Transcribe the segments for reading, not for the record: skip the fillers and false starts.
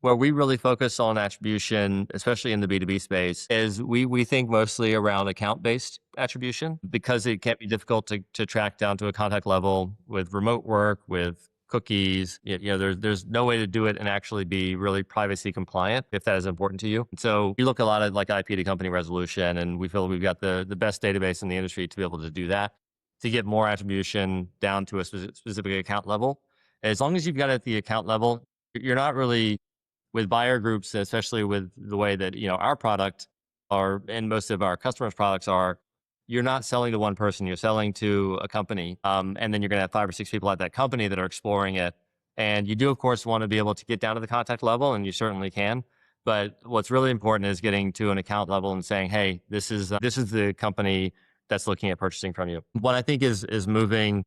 Where we really focus on attribution, especially in the B2B space, is we think mostly around account-based attribution because it can be difficult to track down to a contact level with remote work, with cookies. There's no way to do it and actually be really privacy compliant if that is important to you. So we look a lot at like IP to company resolution, and we feel we've got the best database in the industry to be able to do that, to get more attribution down to a specific account level. As long as you've got it at the account level, you're not really with buyer groups, especially with the way that, our product are and most of our customers' products are, you're not selling to one person, you're selling to a company. And then you're going to have 5 or 6 people at that company that are exploring it. And you do, of course, want to be able to get down to the contact level, and you certainly can. But what's really important is getting to an account level and saying, hey, this is the company that's looking at purchasing from you. What I think is moving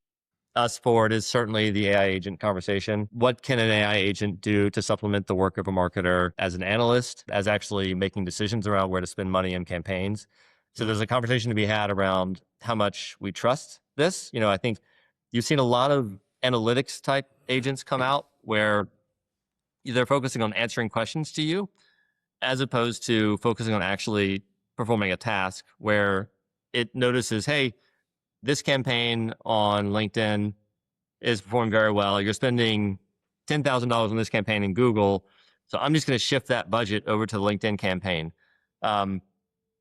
us forward is certainly the AI agent conversation. What can an AI agent do to supplement the work of a marketer as an analyst, as actually making decisions around where to spend money in campaigns? So there's a conversation to be had around how much we trust this. I think you've seen a lot of analytics type agents come out where they're focusing on answering questions to you as opposed to focusing on actually performing a task where it notices, hey, this campaign on LinkedIn is performing very well. You're spending $10,000 on this campaign in Google. So I'm just going to shift that budget over to the LinkedIn campaign. Now,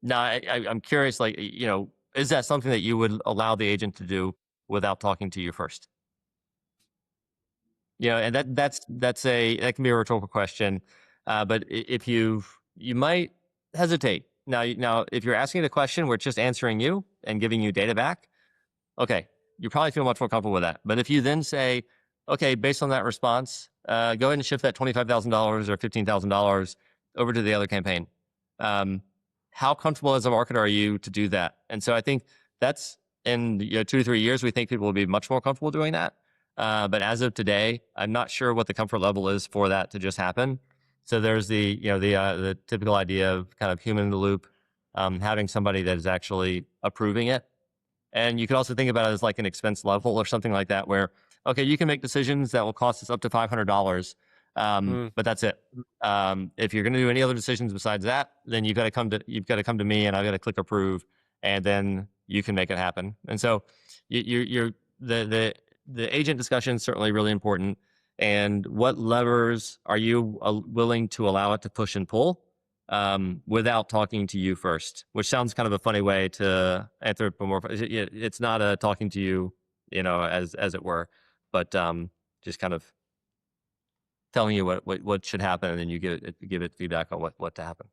I'm curious, is that something that you would allow the agent to do without talking to you first? And that can be a rhetorical question. But if you might hesitate. Now, if you're asking the question, we're just answering you and giving you data back. Okay, you probably feel much more comfortable with that. But if you then say, okay, based on that response, go ahead and shift that $25,000 or $15,000 over to the other campaign. How comfortable as a marketer are you to do that? And so I think that's in 2 to 3 years, we think people will be much more comfortable doing that. But as of today, I'm not sure what the comfort level is for that to just happen. So there's the typical idea of kind of human in the loop, having somebody that is actually approving it. And you could also think about it as like an expense level or something like that, where, okay, you can make decisions that will cost us up to $500, but that's it. If you're going to do any other decisions besides that, then you've got to come to me, and I've got to click approve, and then you can make it happen. And so the agent discussion is certainly really important. And what levers are you willing to allow it to push and pull? Without talking to you first, which sounds kind of a funny way to anthropomorphize. It's not a talking to you, as it were, but just kind of telling you what should happen, and then you give it feedback on what to happen.